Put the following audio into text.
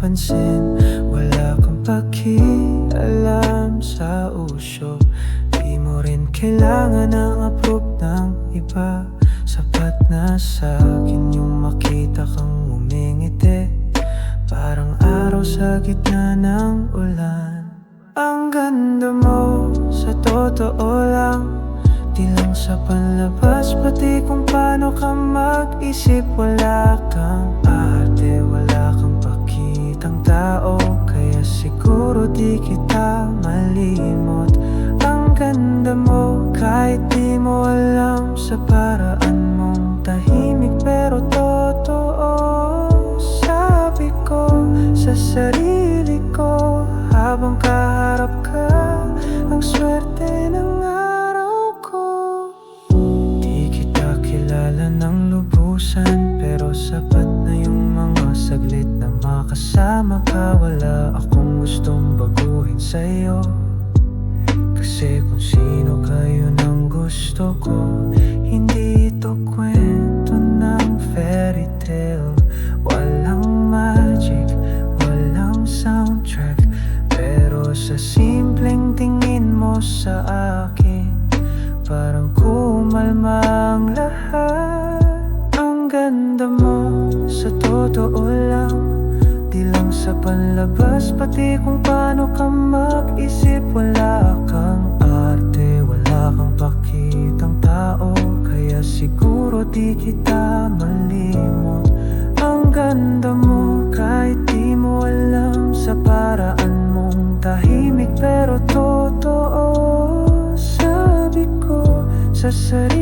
pinapansin. Wala kang pakialam sa usyo. Di mo rin kailangan ng approve ng iba. Sapat na sa'kin yung makita kang umingiti, parang araw sa gitna ng ulan. Ang ganda mo, sa totoo lang, di lang sa panlabas, pati kung paano ka mag-isip. Wala kang arte, wala kang pakitang tao, kaya siguro di kita malimot. Ang ganda mo, kahit di mo alam, sa paraan mong tahimik pero totoo. Sabi ko sa sarili ko, habang kaharap ka, ang swerte ng araw ko. Di kita kilala ng lubusan, pero sapat na yung mga saglit na makasama ka. Wala akong gustong baguhin sa'yo, kasi kung sino kayo ng gusto ko. Hindi ito kwento ng fairy tale, walang magic, walang soundtrack. Pero sa simpleng tingin mo sa akin, parang kumalma ang lahat. Ang ganda mo, sa totoo lang, di lang sa panlabas, pati kung paano ka mag-isip. Wala kang arte, wala kang pakitang tao, kaya siguro di kita malimot. Ang ganda mo, kahit di mo alam, sa paraan mong tahimik pero totoo. Sabi ko sa sarili